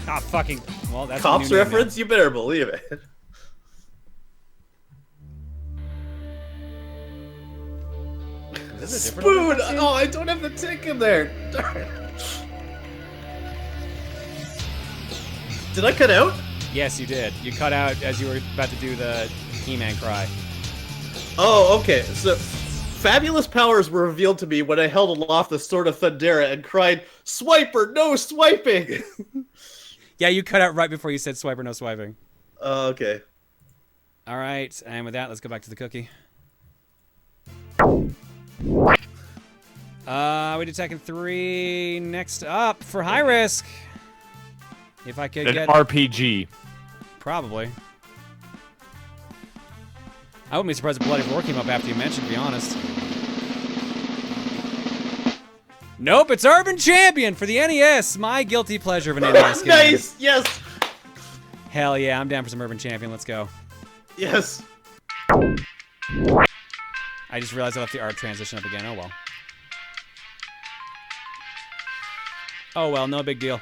Ah, fucking. Well, that's a
Cops
new name now.
reference? You better believe it.
Is this a different
Spoon! Oh, I don't have the tick in there. Darn. Did I cut out?
Yes, you did. You cut out as you were about to do the He-Man cry.
Oh, okay. So, fabulous powers were revealed to me when I held aloft the sword of Thundera and cried, "Swiper, no swiping!"
Yeah, you cut out right before you said swipe or no swiping.
Okay.
All right, and with that, let's go back to the cookie. We did Tekken 3. Next up for high risk. If I could
An
get
RPG.
probably. I wouldn't be surprised if Bloody Roar came up after you mentioned, to be honest. Nope, it's Urban Champion for the NES. My guilty pleasure of an NES game.
Nice! Yes!
Hell yeah, I'm down for some Urban Champion. Let's go.
Yes!
I just realized I left the art transition up again. Oh well. Oh well, no big deal.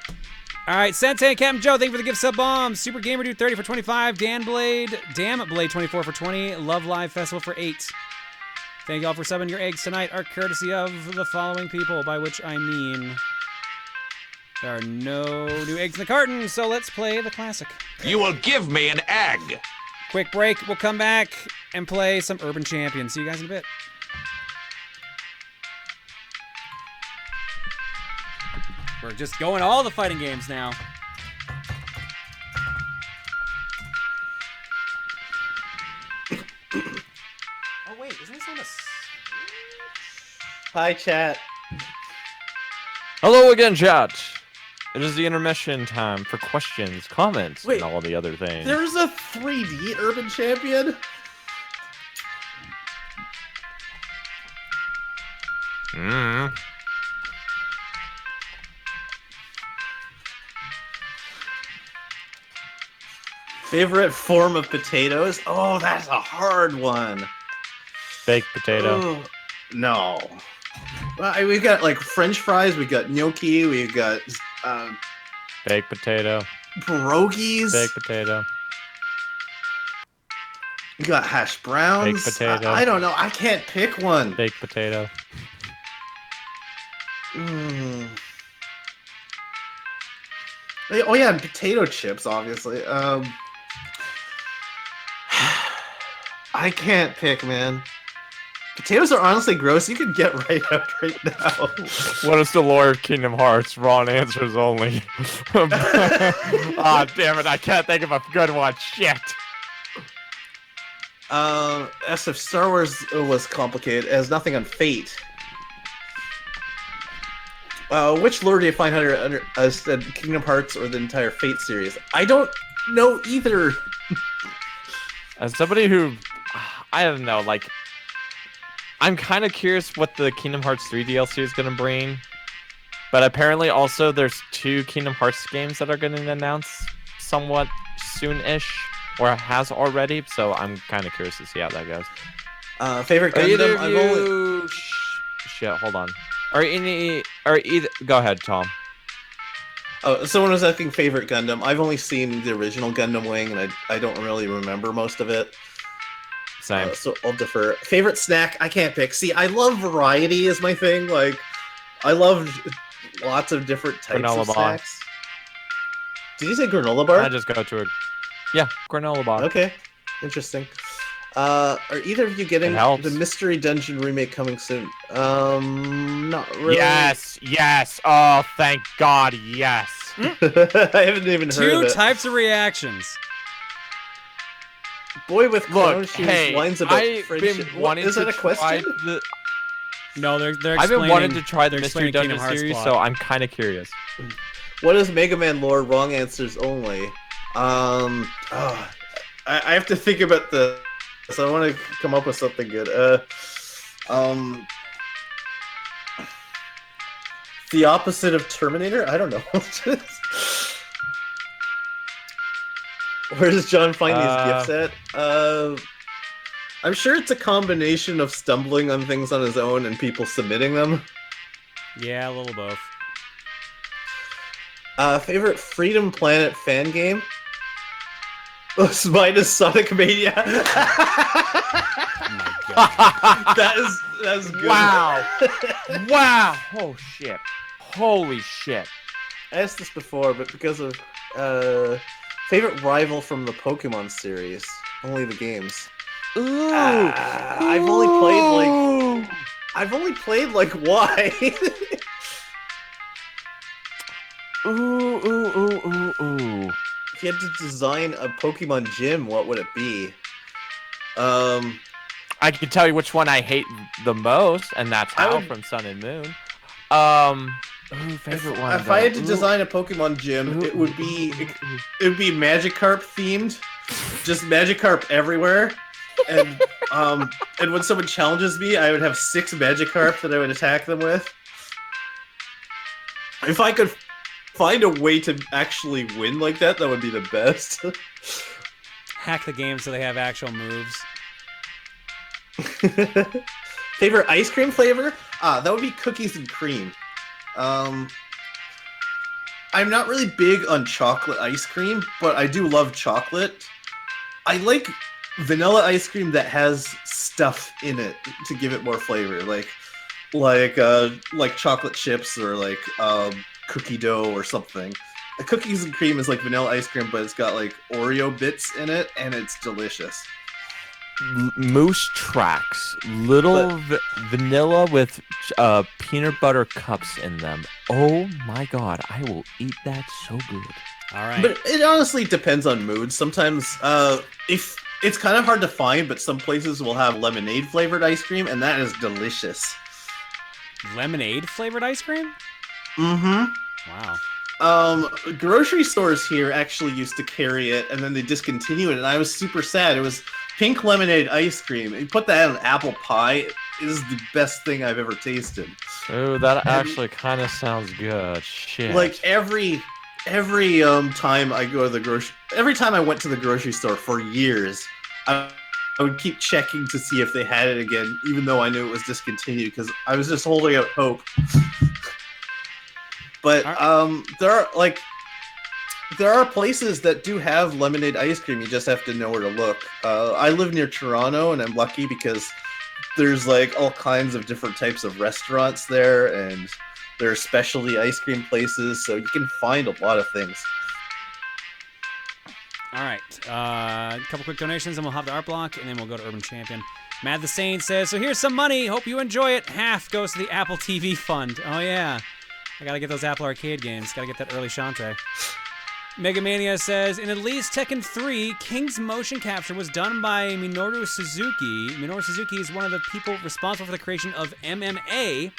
All right, Sensei and Captain Joe, thank you for the gift sub bombs. Super Gamer Dude 30 for 25. Dan Blade, Damn Blade 24 for 20. Love Live Festival for 8. Thank you all for subbing. Your eggs tonight are courtesy of the following people, by which I mean there are no new eggs in the carton, so let's play the classic.
You will give me an egg.
Quick break. We'll come back and play some Urban Champion. See you guys in a bit. We're just going all the fighting games now. Oh wait, isn't this on the Switch?
Hi, chat.
Hello again, chat. It is the intermission time for questions, comments,
Wait,
and all the other things.
There's a 3D Urban Champion? Favorite form of potatoes? Oh, that's a hard one.
Baked potato.
Oh, no. Well, we've got like French fries, we got gnocchi, we got
Baked potato.
pierogies,
Baked potato.
we got hash browns.
Baked potato.
I don't know. I can't pick one.
Baked potato.
Mm. Oh yeah, and potato chips, obviously. I can't pick, man. Potatoes are honestly gross. You could get right out right now.
What is the lore of Kingdom Hearts? Wrong answers only. Ah, damn it! I can't think of a good one. Shit.
As if Star Wars was complicated, it has nothing on Fate. Which lore do you find under Kingdom Hearts or the entire Fate series? I don't know either.
As somebody who, I don't know, like, I'm kind of curious what the Kingdom Hearts 3 DLC is going to bring. But apparently also there's 2 Kingdom Hearts games that are going to announce somewhat soon-ish, or has already. So I'm kind of curious to see how that goes.
Favorite Gundam? I've only...
Shit, hold on. Go ahead, Tom.
Oh, someone was asking favorite Gundam. I've only seen the original Gundam Wing, and I don't really remember most of it.
Same.
So I'll defer. Favorite snack? I can't pick. See, I love variety is my thing. Like, I love lots of different types
Granola
of
bar.
snacks. Did you say granola bar?
I just go to a... Yeah, granola bar.
Okay, interesting. Are either of you getting
It helps.
the Mystery Dungeon remake coming soon? Not really.
Yes. Oh, thank God, yes.
I haven't even heard of
Two
it.
types of reactions.
Boy with clone
Look,
shoes
hey,
whines about
I've
friendship.
been
What,
wanting
is that
to
a question?
try the...
No, they're
I've been wanting to
explaining-
try the
they're
Mystery
explaining
Dungeon
Kingdom Hearts
series,
plot.
so I'm kind of curious.
What is Mega Man lore? Wrong answers only. I have to think about this. I want to come up with something good. The opposite of Terminator? I don't know. Where does John find these gifts at? I'm sure it's a combination of stumbling on things on his own and people submitting them.
Yeah, a little both.
Favorite Freedom Planet fan game? Oh, mine is Sonic Mania. That is good.
Wow. Wow. Oh, shit. Holy shit.
I asked this before, but because of favorite rival from the Pokemon series, only the games.
Ooh.
I've only played like why?
Ooh.
If you had to design a Pokemon gym, what would it be?
I can tell you which one I hate the most, and that's
I
Hal
would-
from Sun and Moon. Favorite one.
If I had to design a Pokemon gym, it would be Magikarp themed, just Magikarp everywhere, and when someone challenges me, I would have 6 Magikarp that I would attack them with. If I could find a way to actually win like that, that would be the best.
Hack the game so they have actual moves.
Favorite ice cream flavor? That would be cookies and cream. I'm not really big on chocolate ice cream, but I do love chocolate. I like vanilla ice cream that has stuff in it to give it more flavor, like chocolate chips or like cookie dough or something. The cookies and cream is like vanilla ice cream, but it's got like Oreo bits in it, and it's delicious.
Moose Tracks, little vanilla with peanut butter cups in them. Oh my God, I will eat that so good.
All right.
But it honestly depends on mood. Sometimes, if it's kind of hard to find, but some places will have lemonade flavored ice cream, and that is delicious.
Lemonade flavored ice cream?
Mm-hmm.
Wow.
Grocery stores here actually used to carry it, and then they discontinued it, and I was super sad. It was pink lemonade ice cream. You put that on apple pie, it is the best thing I've ever tasted.
Oh, that actually kind of sounds good. Shit.
Like every time I go to the every time I went to the grocery store for years, I would keep checking to see if they had it again, even though I knew it was discontinued, because I was just holding out hope. But there are places that do have lemonade ice cream. You just have to know where to look. I live near Toronto, and I'm lucky because there's like all kinds of different types of restaurants there, and there are specialty ice cream places, so you can find a lot of things.
All right. A couple quick donations, and we'll have the art block, and then we'll go to Urban Champion. Mad the Saint says, so here's some money. Hope you enjoy it. Half goes to the Apple TV fund. Oh, yeah. I gotta get those Apple Arcade games. Gotta get that early Shantae. Megamania says, in at least Tekken 3, King's motion capture was done by Minoru Suzuki. Minoru Suzuki is one of the people responsible for the creation of MMA,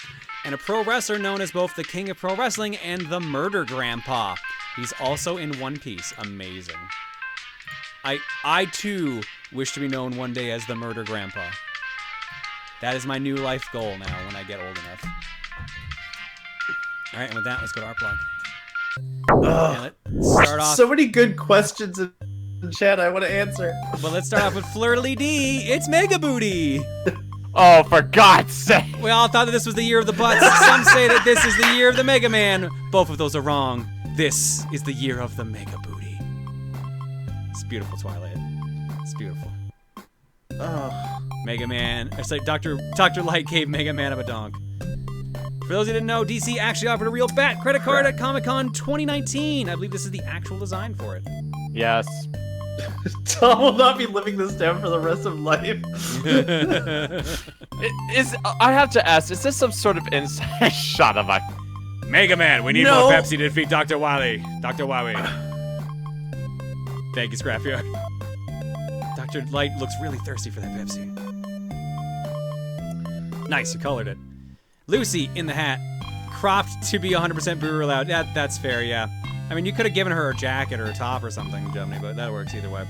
and a pro wrestler known as both the King of Pro Wrestling and the Murder Grandpa. He's also in One Piece. Amazing. I too wish to be known one day as the Murder Grandpa. That is my new life goal now when I get old enough. All right, and with that, let's go to Art Block. And let's start off.
So many good questions in chat I want to answer.
Well, let's start off with Flirly D. It's Mega Booty.
Oh, for God's sake!
We all thought that this was the year of the butts. Some say that this is the year of the Mega Man. Both of those are wrong. This is the year of the Mega Booty. It's beautiful, Twilight. It's beautiful.
Oh.
Mega Man. It's like Dr. Light gave Mega Man a donk. For those who didn't know, DC actually offered a real bat credit card at Comic-Con 2019. I believe this is the actual design for it.
Yes.
Tom will not be living this down for the rest of life.
I have to ask, is this some sort of inside shot of a...
Mega Man, we need
No.
more Pepsi to defeat Dr. Wily. Dr. Wowie. Thank you, Scrapyard. Dr. Light looks really thirsty for that Pepsi. Nice, you colored it. Lucy in the hat. Cropped to be 100% brewer allowed. That's fair, yeah. I mean, you could have given her a jacket or a top or something, Gemini, but that works either way.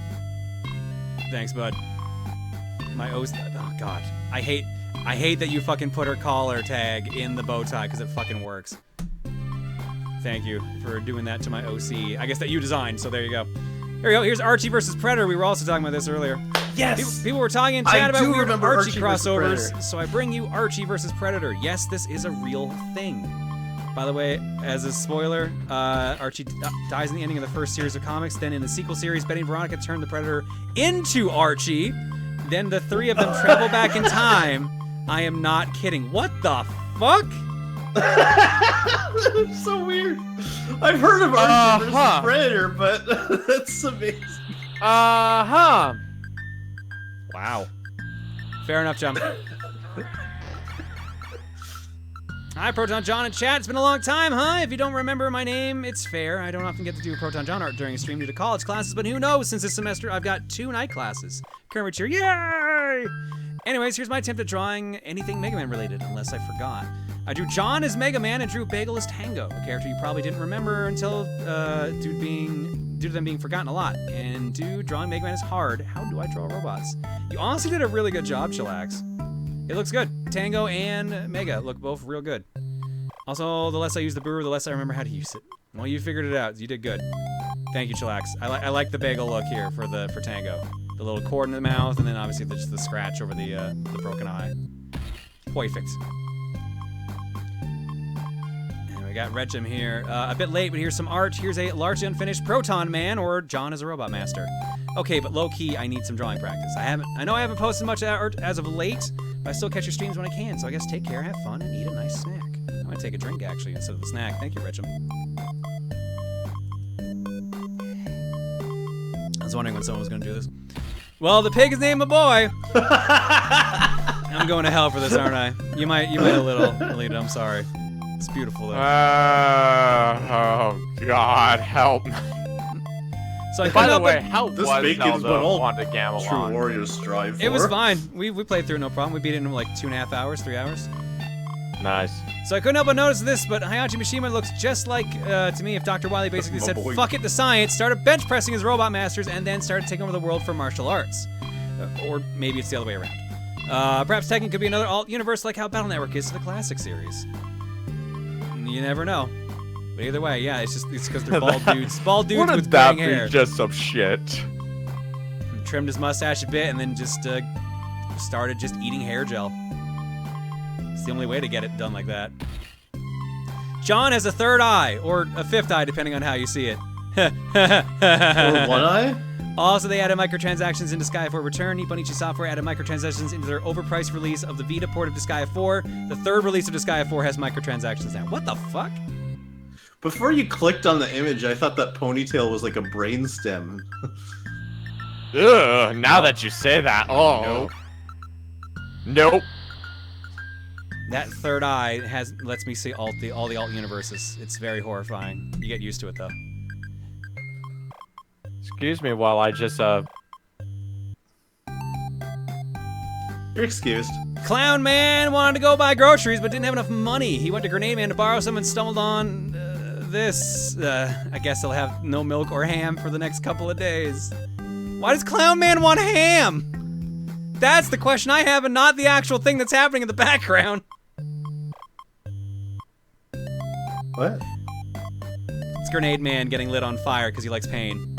Thanks, bud. My O's. Oh, God. I hate that you fucking put her collar tag in the bow tie because it fucking works. Thank you for doing that to my OC. I guess that you designed, so there you go. Here we go. Here's Archie versus Predator. We were also talking about this earlier.
Yes!
People were talking in chat
I
about
do
weird
remember
Archie
Archie versus
crossovers,
Predator.
so I bring you Archie versus Predator. Yes, this is a real thing. By the way, as a spoiler, Archie dies in the ending of the first series of comics. Then in the sequel series, Betty and Veronica turn the Predator into Archie. Then the three of them travel back in time. I am not kidding. What the fuck?
That's so weird. I've heard of Archie versus Predator, but that's amazing.
Uh-huh.
Wow. Fair enough, John. Hi, Proton John in chat. It's been a long time, huh? If you don't remember my name, it's fair. I don't often get to do Proton John art during a stream due to college classes, but who knows? Since this semester, I've got 2 night classes. Kermit cheer, yay! Anyways, here's my attempt at drawing anything Mega Man related, unless I forgot. I drew John as Mega Man and drew Bagel as Tango, a character you probably didn't remember until due to them being forgotten a lot. And drawing Mega Man is hard. How do I draw robots? You honestly did a really good job, Chillax. It looks good. Tango and Mega look both real good. Also, the less I use the brewer, the less I remember how to use it. Well, you figured it out. You did good. Thank you, Chillax. I like the bagel look here for Tango. The little cord in the mouth, and then obviously just the scratch over the broken eye. Perfect. And we got Retchum here. A bit late, but here's some art. Here's a largely unfinished Proton Man, or John as a Robot Master. Okay, but low-key, I need some drawing practice. I know I haven't posted much art as of late, but I still catch your streams when I can, so I guess take care, have fun, and eat a nice snack. I'm gonna take a drink, actually, instead of the snack. Thank you, Retchum. I was wondering when someone was gonna do this. Well, the pig is named a boy. I'm going to hell for this, aren't I? You might a little, Alita. I'm sorry. It's beautiful, though.
Oh, God, help.
So I
By the
couldn't
way,
help
how
This
was
bacon is what
Zelda
all
Want to Gamble
True
on?
warriors strive for.
it was fine. We played through it, no problem. We beat it in like 2.5 hours, 3 hours.
Nice.
So I couldn't help but notice this, but Hayashi Mishima looks just like, to me, if Dr. Wily basically said,
boy.
fuck it to science, started bench pressing his robot masters, and then started taking over the world for martial arts. Or maybe it's the other way around. Perhaps Tekken could be another alt universe like how Battle Network is to the classic series. You never know. But either way, yeah, it's because they're bald dudes. Bald dudes
Wouldn't
with
that
graying hair.
be just some shit?
Trimmed his mustache a bit and then just started just eating hair gel. It's the only way to get it done like that. John has a third eye, or a fifth eye, depending on how you see it.
Or one eye?
Also, they added microtransactions into Disgaea 4 Return. Nipponichi Software added microtransactions into their overpriced release of the Vita port of Disgaea 4. The third release of Disgaea 4 has microtransactions now. What the fuck?
Before you clicked on the image, I thought that ponytail was like a brainstem.
Ugh, now that you say that, oh. Nope.
That third eye lets me see all the alt universes. It's very horrifying. You get used to it though.
Excuse me while I just,
You're excused.
Clown Man wanted to go buy groceries but didn't have enough money. He went to Grenade Man to borrow some and stumbled on this. I guess he'll have no milk or ham for the next couple of days. Why does Clown Man want ham? That's the question I have and not the actual thing that's happening in the background.
What?
It's Grenade Man getting lit on fire because he likes pain.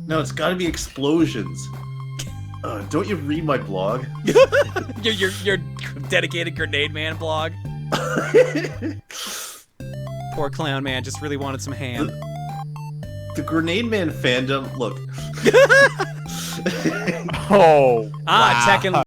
No, it's gotta be explosions. Don't you read my blog?
your dedicated Grenade Man blog. Poor Clown Man just really wanted some ham.
The Grenade Man fandom, look.
Oh.
Ah,
wow.
Tekken